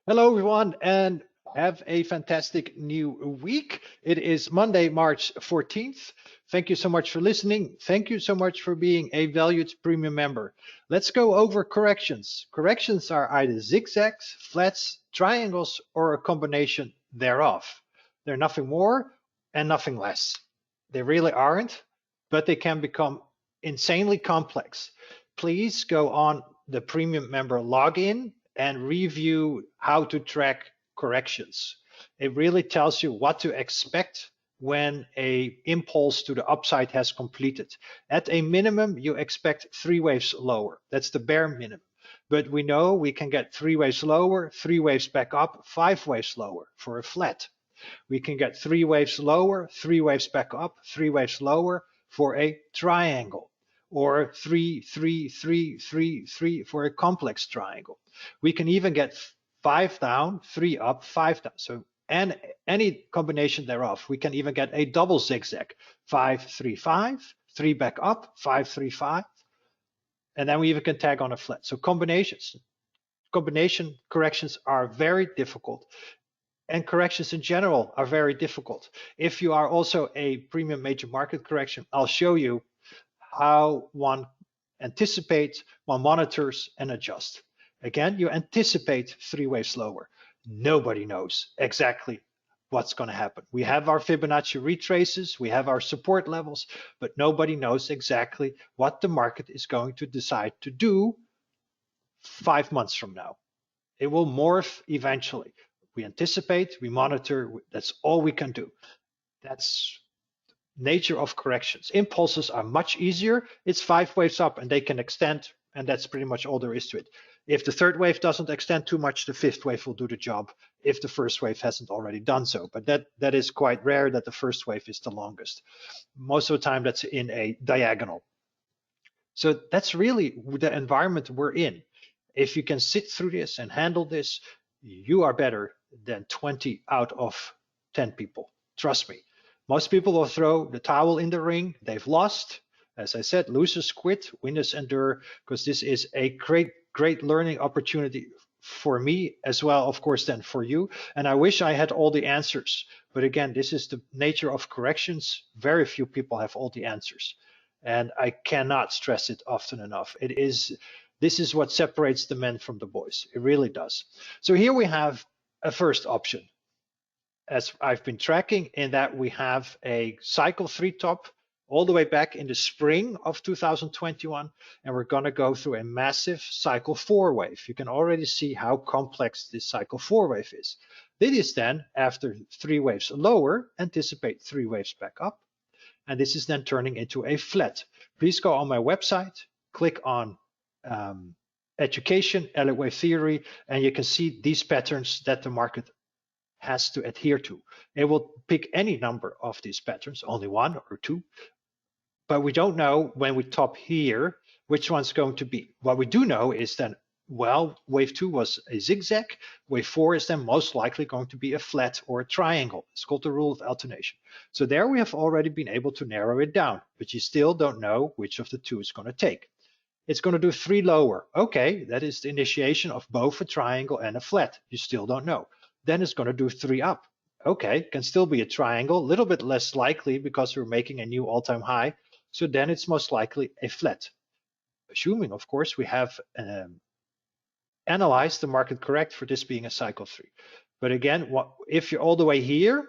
Hello, everyone, and have a fantastic new week. It is Monday, March 14th. Thank you so much for listening. Thank you so much for being a valued premium member. Let's go over corrections. Corrections are either zigzags, flats, triangles, or a combination thereof. They're nothing more and nothing less. They really aren't, but they can become insanely complex. Please go on the premium member login and review how to track corrections. It really tells you what to expect when a impulse to the upside has completed. At a minimum, you expect 3 waves lower. That's the bare minimum. But we know we can get 3 waves lower, 3 waves back up, 5 waves lower for a flat. We can get 3 waves lower, 3 waves back up, 3 waves lower for a triangle, or 3, 3, 3, 3, 3 for a complex triangle. We can even get 5 down, 3 up, 5 down. So, and any combination thereof. We can even get a double zigzag, 5, 3, 5, 3 back up, 5, 3, 5. And then we even can tag on a flat. So combination corrections are very difficult. And corrections in general are very difficult. If you are also a premium major market correction, I'll show you how one anticipates, one monitors, and adjusts. Again, you anticipate 3 waves lower. Nobody knows exactly what's going to happen. We have our Fibonacci retraces, we have our support levels, but nobody knows exactly what the market is going to decide to do 5 months from now. It will morph eventually. We anticipate, we monitor, that's all we can do. That's nature of corrections. Impulses are much easier. It's 5 waves up and they can extend, and that's pretty much all there is to it. If the third wave doesn't extend too much, the fifth wave will do the job if the first wave hasn't already done so. But that is quite rare that the first wave is the longest. Most of the time that's in a diagonal. So that's really the environment we're in. If you can sit through this and handle this, you are better than 20 out of 10 people. Trust me. Most people will throw the towel in the ring. They've lost. As I said, losers quit, winners endure, because this is a great learning opportunity for me as well, of course, then for you. And I wish I had all the answers. But again, this is the nature of corrections. Very few people have all the answers. And I cannot stress it often enough. This is what separates the men from the boys. It really does. So here we have a first option, as I've been tracking, in that we have a cycle 3 top all the way back in the spring of 2021, and we're going to go through a massive cycle 4 wave. You can already see how complex this cycle 4 wave is. This is then, after 3 waves lower, anticipate 3 waves back up, and this is then turning into a flat. Please go on my website, click on education, Elliott wave theory, and you can see these patterns that the market has to adhere to. It will pick any number of these patterns, only 1 or 2, but we don't know when we top here which one's going to be. What we do know is then, well, wave 2 was a zigzag, wave 4 is then most likely going to be a flat or a triangle. It's called the rule of alternation. So there we have already been able to narrow it down, but you still don't know which of the two it's going to take. It's going to do 3 lower. Okay, that is the initiation of both a triangle and a flat. You still don't know. Then it's going to do 3 up. Okay, can still be a triangle, a little bit less likely because we're making a new all-time high. So then it's most likely a flat. Assuming, of course, we have analyzed the market correct for this being a cycle 3. But again, if you're all the way here,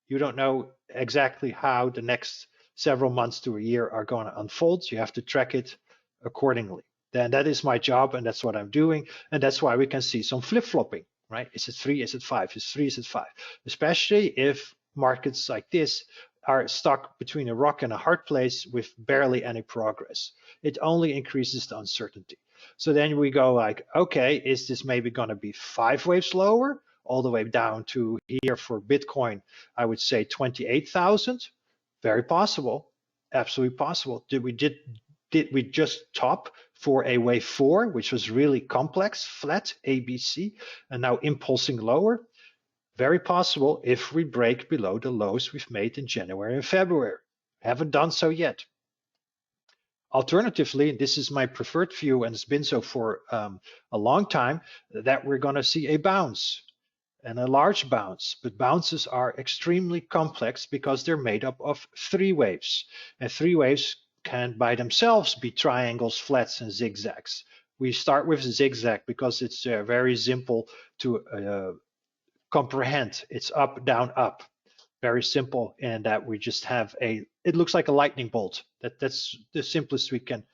you don't know exactly how the next several months to a year are going to unfold. So you have to track it accordingly. Then that is my job, and that's what I'm doing. And that's why we can see some flip-flopping, right? Is it 3? Is it 5? Is it 3? Is it 5? Especially if markets like this are stuck between a rock and a hard place with barely any progress. It only increases the uncertainty. So then we go like, okay, is this maybe going to be 5 waves lower, all the way down to here for Bitcoin? I would say 28,000. Very possible, absolutely possible. Did we just top for a wave 4, which was really complex, flat, ABC, and now impulsing lower? Very possible if we break below the lows we've made in January and February. Haven't done so yet. Alternatively, this is my preferred view, and it's been so for a long time, that we're going to see a bounce, and a large bounce. But bounces are extremely complex because they're made up of three waves, and three waves can by themselves be triangles, flats, and zigzags. We start with zigzag because it's very simple to comprehend. It's up, down, up. Very simple, and that we just have it looks like a lightning bolt. That's the simplest we can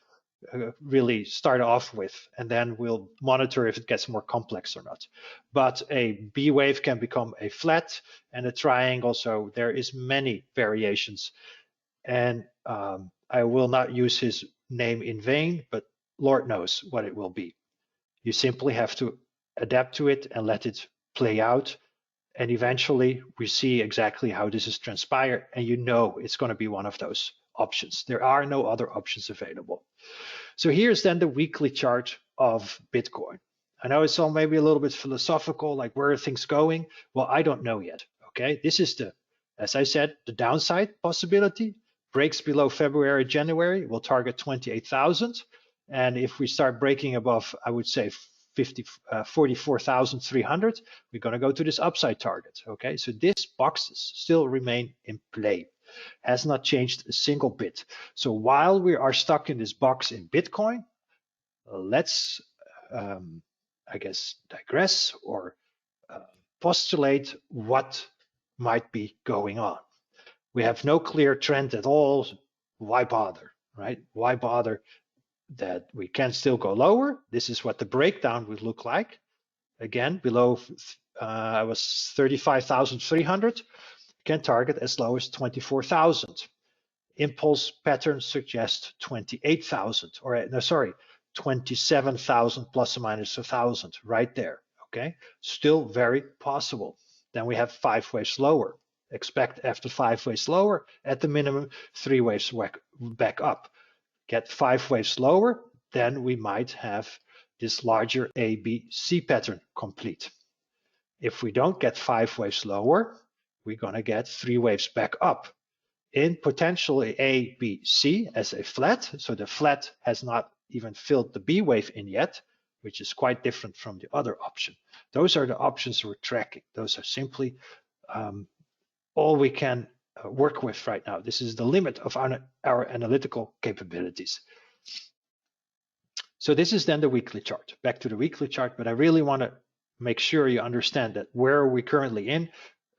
really start off with, and then we'll monitor if it gets more complex or not. But a B wave can become a flat and a triangle, so there is many variations. And I will not use his name in vain, but Lord knows what it will be. You simply have to adapt to it and let it play out. And eventually we see exactly how this is transpired, and you know it's going to be one of those options. There are no other options available. So here's then the weekly chart of Bitcoin. I know it's all maybe a little bit philosophical, like where are things going? Well, I don't know yet. Okay, this is as I said, the downside possibility. Breaks below February, January, we'll target 28,000. And if we start breaking above, I would say 44,300, we're going to go to this upside target. Okay, so these boxes still remain in play. Has not changed a single bit. So while we are stuck in this box in Bitcoin, let's, I guess, digress or postulate what might be going on. We have no clear trend at all. Why bother, right? Why bother that we can still go lower? This is what the breakdown would look like. Again, below I was 35,300. Can target as low as 24,000. Impulse pattern suggests 28,000, or no, sorry, 27,000 plus or minus 1,000 right there. Okay, still very possible. Then we have 5 waves lower. Expect after 5 waves lower, at the minimum, 3 waves back up. Get 5 waves lower, then we might have this larger A, B, C pattern complete. If we don't get 5 waves lower, we're going to get 3 waves back up in potentially A, B, C as a flat. So the flat has not even filled the B wave in yet, which is quite different from the other option. Those are the options we're tracking. Those are simply all we can work with right now. This is the limit of our analytical capabilities. So this is then the weekly chart. Back to the weekly chart, but I really want to make sure you understand that where are we currently in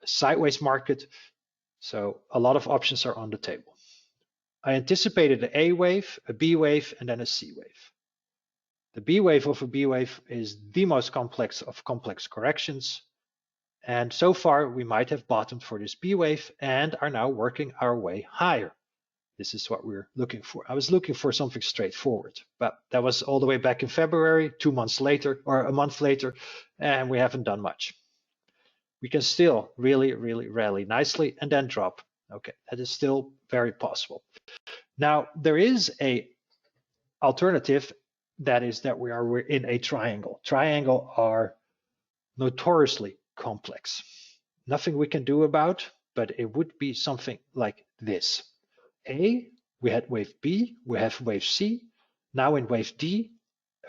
a sideways market. So a lot of options are on the table. I anticipated an A wave, a B wave, and then a C wave. The B wave of a B wave is the most complex of complex corrections. And so far we might have bottomed for this B wave and are now working our way higher. This is what we're looking for. I was looking for something straightforward, but that was all the way back in February, 2 months later, or a month later, and we haven't done much. We can still really, really rally nicely and then drop. Okay, that is still very possible. Now, there is a alternative, that is that we're in a triangle. Triangle are notoriously complex. Nothing we can do about, but it would be something like this. A, we had wave B, we have wave C, now in wave D,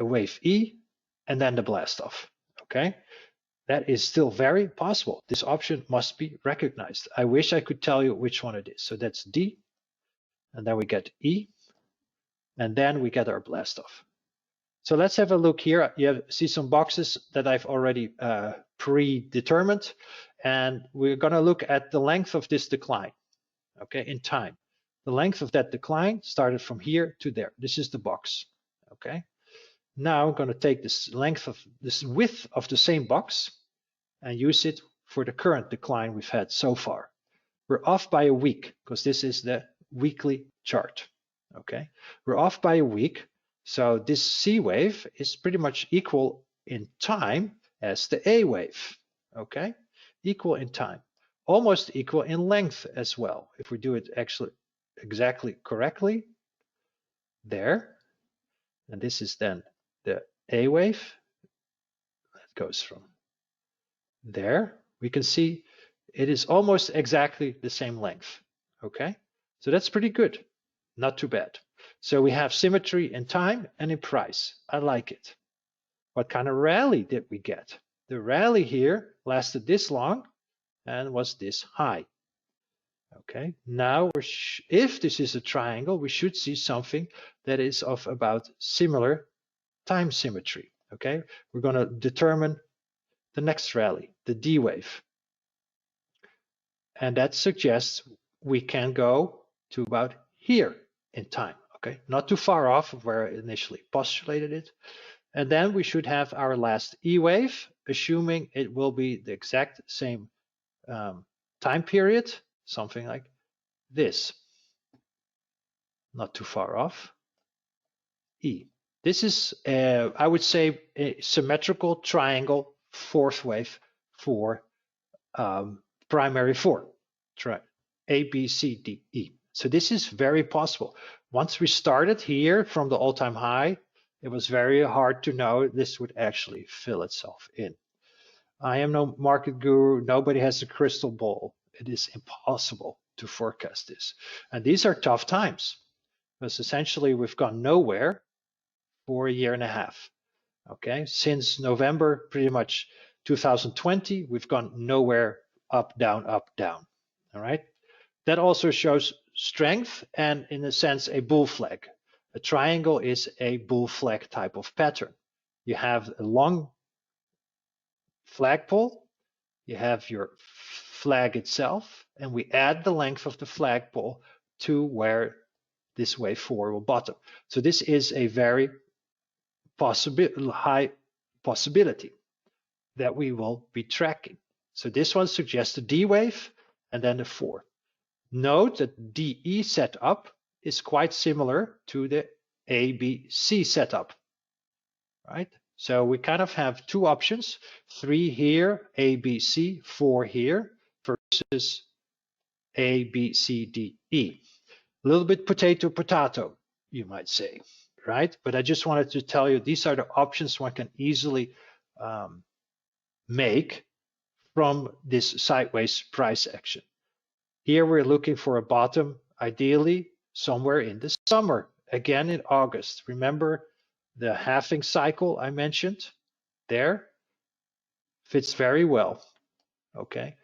a wave E, and then the blast off. Okay, that is still very possible. This option must be recognized. I wish I could tell you which one it is. So that's D, and then we get E, and then we get our blast off. So let's have a look here. You see some boxes that I've already predetermined, and we're going to look at the length of this decline, okay, in time. The length of that decline started from here to there. This is the box, okay? Now I'm going to take this width of the same box and use it for the current decline we've had so far. We're off by a week because this is the weekly chart, okay? We're off by a week, so this C wave is pretty much equal in time as the A wave, okay? Equal in time, almost equal in length as well. If we do it actually exactly correctly there, and this is then the A wave that goes from there. We can see it is almost exactly the same length. Okay, so that's pretty good, not too bad. So we have symmetry in time and in price. I like it. What kind of rally did we get? The rally here lasted this long and was this high. Okay, now if this is a triangle, we should see something that is of about similar time symmetry. Okay, we're going to determine the next rally, the D wave. And that suggests we can go to about here in time. Okay, not too far off of where I initially postulated it. And then we should have our last E wave, assuming it will be the exact same time period, something like this. Not too far off. E. This is, I would say, a symmetrical triangle fourth wave for primary four. Try A, B, C, D, E. So this is very possible. Once we started here from the all-time high, it was very hard to know this would actually fill itself in. I am no market guru. Nobody has a crystal ball. It is impossible to forecast this. And these are tough times because essentially we've gone nowhere for a year and a half. Okay, since November, pretty much 2020, we've gone nowhere, up, down, up, down. All right. That also shows strength and, in a sense, a bull flag. A triangle is a bull flag type of pattern. You have a long flagpole, you have your flag itself, and we add the length of the flagpole to where this wave 4 will bottom. So this is a very high possibility that we will be tracking. So this one suggests a D wave and then a 4. Note that DE setup is quite similar to the ABC setup, right? So we kind of have two options, 3 here, ABC, 4 here, versus A, B, C, D, E. A little bit potato, potato, you might say, right? But I just wanted to tell you, these are the options one can easily make from this sideways price action. Here we're looking for a bottom, ideally somewhere in the summer, again in August. Remember the halving cycle I mentioned there? Fits very well, okay?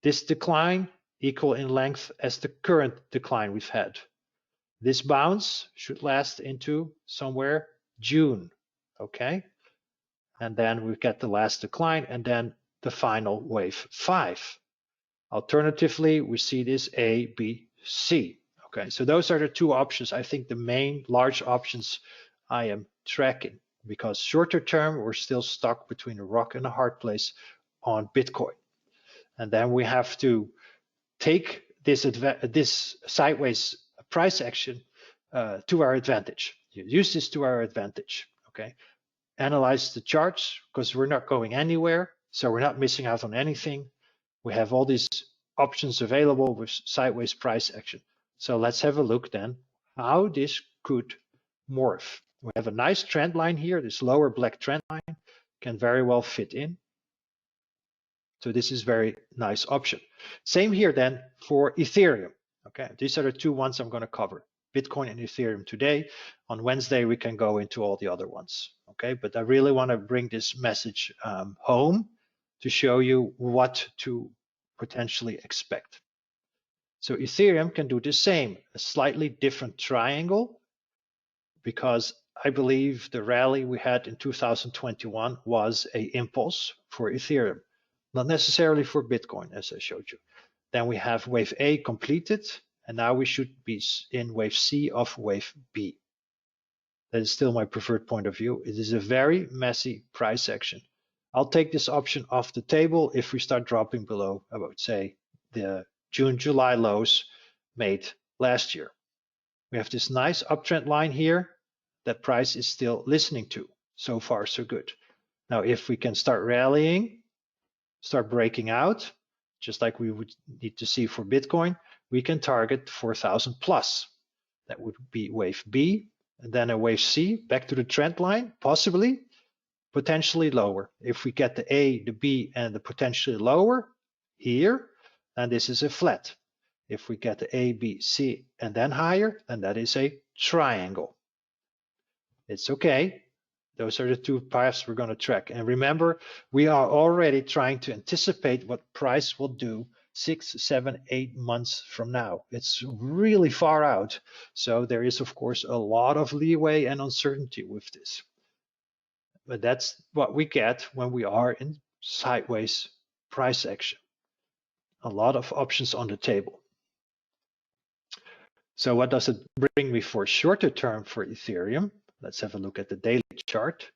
This decline equal in length as the current decline we've had. This bounce should last into somewhere June, okay? And then we get the last decline and then the final wave 5. Alternatively, we see this A, B, C. Okay, so those are the two options. I think the main large options I am tracking, because shorter term, we're still stuck between a rock and a hard place on Bitcoin. And then we have to take this sideways price action to our advantage. Use this to our advantage, okay? Analyze the charts, because we're not going anywhere, so we're not missing out on anything. We have all these options available with sideways price action. So let's have a look then how this could morph. We have a nice trend line here. This lower black trend line can very well fit in. So this is very nice option. Same here then for Ethereum. Okay, these are the two ones I'm going to cover. Bitcoin and Ethereum today. On Wednesday, we can go into all the other ones. Okay, but I really want to bring this message home to show you what to potentially expect. So Ethereum can do the same, a slightly different triangle, because I believe the rally we had in 2021 was an impulse for Ethereum, not necessarily for Bitcoin, as I showed you. Then we have wave A completed, and now we should be in wave C of wave B. That is still my preferred point of view. It is a very messy price action. I'll take this option off the table if we start dropping below, I would say, the June, July lows made last year. We have this nice uptrend line here that price is still listening to. So far, so good. Now, if we can start rallying, start breaking out, just like we would need to see for Bitcoin, we can target 4,000 plus. That would be wave B, and then a wave C, back to the trend line, possibly, potentially lower. If we get the A, the B, and the potentially lower here, then this is a flat. If we get the A, B, C, and then higher, then that is a triangle. It's okay. Those are the two paths we're going to track. And remember, we are already trying to anticipate what price will do 6, 7, 8 months from now. It's really far out. So there is, of course, a lot of leeway and uncertainty with this. But that's what we get when we are in sideways price action. A lot of options on the table. So what does it bring me for shorter term for Ethereum? Let's have a look at the daily chart.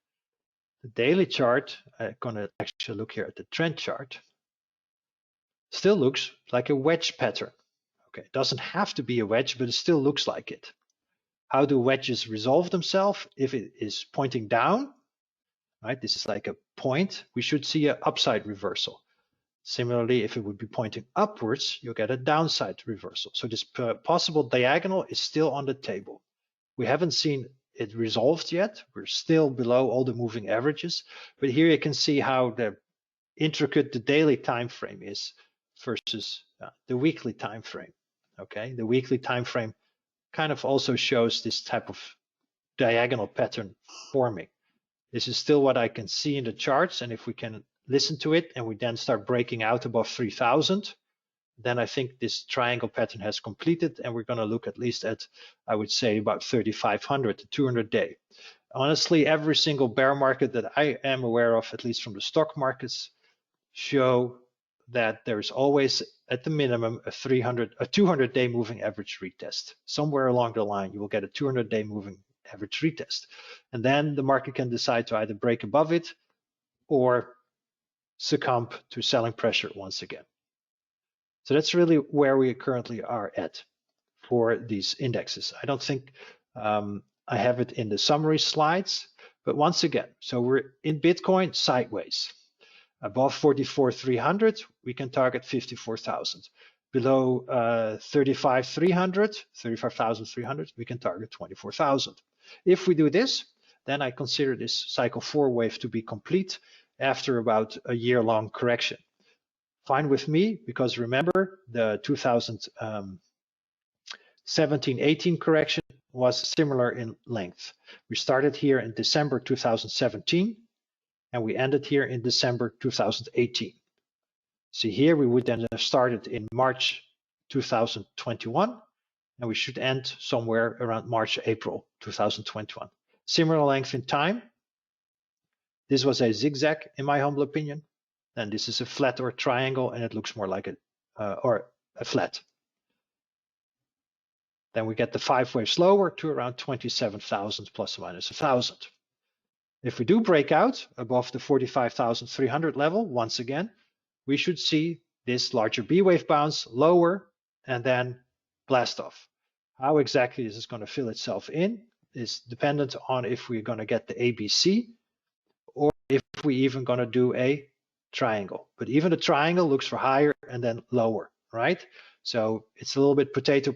The daily chart, I'm going to actually look here at the trend chart, still looks like a wedge pattern. Okay, it doesn't have to be a wedge, but it still looks like it. How do wedges resolve themselves? If it is pointing down, right, this is like a point, we should see an upside reversal. Similarly, if it would be pointing upwards, you'll get a downside reversal. So this possible diagonal is still on the table. We haven't seen it resolved yet. We're still below all the moving averages, but here you can see how intricate the daily time frame is versus the weekly time frame. Okay, the weekly time frame kind of also shows this type of diagonal pattern forming. This is still what I can see in the charts, and if we can listen to it and we then start breaking out above 3,000, then I think this triangle pattern has completed, and we're going to look at least at, I would say, about 3,500 to 200 day. Honestly, every single bear market that I am aware of, at least from the stock markets, show that there's always at the minimum a 200-day moving average retest. Somewhere along the line, you will get a 200-day moving average retest. And then the market can decide to either break above it or succumb to selling pressure once again. So that's really where we currently are at for these indexes. I don't think I have it in the summary slides, but once again, so we're in Bitcoin sideways. Above 44,300, we can target 54,000. Below 35,300, we can target 24,000. If we do this, then I consider this cycle 4 wave to be complete after about a year-long correction. Fine with me, because remember, the 2017-18 correction was similar in length. We started here in December 2017, and we ended here in December 2018. See here, we would then have started in March 2021, and we should end somewhere around March, April 2021. Similar length in time. This was a zigzag, in my humble opinion. Then this is a flat or a triangle, and it looks more like a flat. Then we get the 5 waves lower to around 27,000 plus or minus 1,000. If we do break out above the 45,300 level, once again, we should see this larger B wave bounce lower and then blast off. How exactly this is going to fill itself in is dependent on if we're going to get the ABC or if we even going to do a triangle. But even the triangle looks for higher and then lower, right? So it's a little bit potato,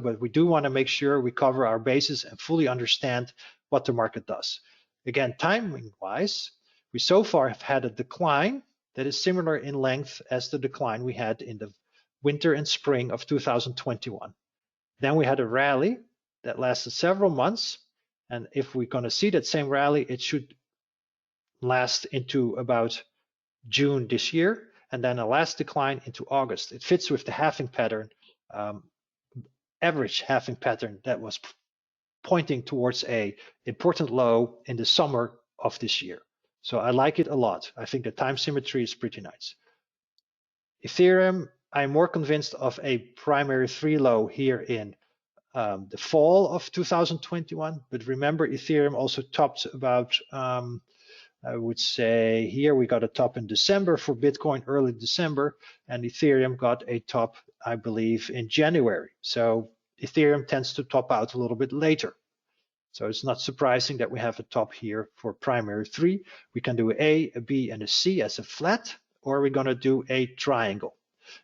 but we do want to make sure we cover our bases and fully understand what the market does. Again, timing-wise, we so far have had a decline that is similar in length as the decline we had in the winter and spring of 2021. Then we had a rally that lasted several months, and if we're going to see that same rally, it should last into about June this year, and then a last decline into August. It fits with the halving pattern, average halving pattern that was pointing towards a important low in the summer of this year. So I like it a lot. I think the time symmetry is pretty nice. Ethereum, I'm more convinced of a primary 3 low here in the fall of 2021. But remember, Ethereum also topped about, I would say here we got a top in December for Bitcoin, early December, and Ethereum got a top, I believe, in January. So Ethereum tends to top out a little bit later. So it's not surprising that we have a top here for primary 3. We can do a B, and a C as a flat, or we're going to do a triangle.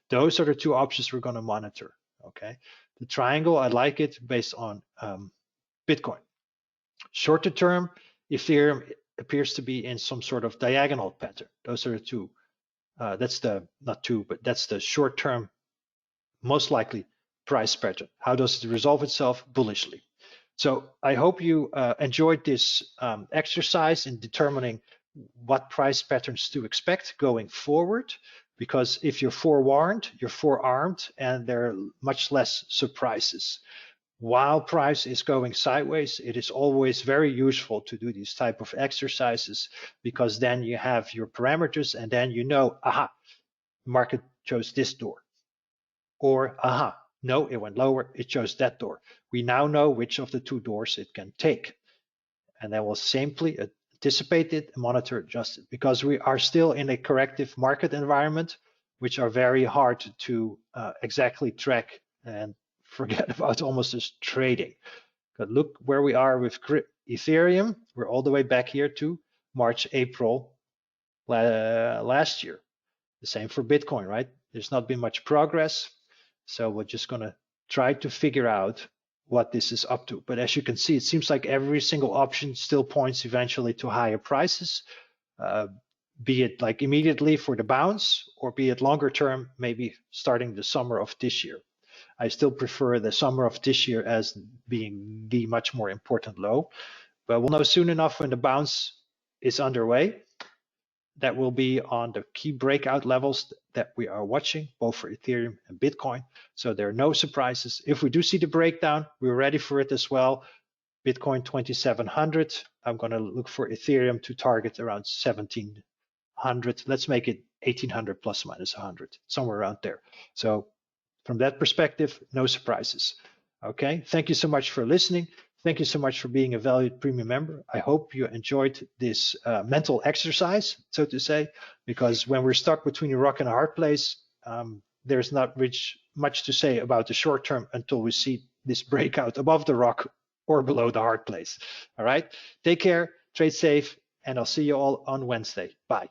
Those are the two options we're going to monitor. Okay, the triangle, I like it based on Bitcoin. Shorter term, Ethereum appears to be in some sort of diagonal pattern. Those are the two. That's the, not two, but that's the short term most likely price pattern. How does it resolve itself? Bullishly. So I hope you enjoyed this exercise in determining what price patterns to expect going forward, because if you're forewarned, you're forearmed, and there are much less surprises. While price is going sideways, it is always very useful to do these type of exercises, because then you have your parameters and then you know, aha, market chose this door. Or, aha, no, it went lower, it chose that door. We now know which of the two doors it can take. And then we'll simply anticipate it, monitor, adjust it, because we are still in a corrective market environment, which are very hard to exactly track, and forget about almost as trading. But look where we are with Ethereum. We're all the way back here to March, April last year. The same for Bitcoin, right? There's not been much progress. So we're just going to try to figure out what this is up to. But as you can see, it seems like every single option still points eventually to higher prices, be it like immediately for the bounce, or be it longer term, maybe starting the summer of this year. I still prefer the summer of this year as being the much more important low, but we'll know soon enough when the bounce is underway. That will be on the key breakout levels that we are watching, both for Ethereum and Bitcoin. So there are no surprises. If we do see the breakdown, we're ready for it as well. Bitcoin 2,700. I'm going to look for Ethereum to target around 1,700. Let's make it 1,800 plus minus 100, somewhere around there. So from that perspective, no surprises. Okay, thank you so much for listening. Thank you so much for being a valued premium member. I hope you enjoyed this mental exercise, so to say, because when we're stuck between a rock and a hard place, there's not much to say about the short term until we see this breakout above the rock or below the hard place. All right, take care, trade safe, and I'll see you all on Wednesday. Bye.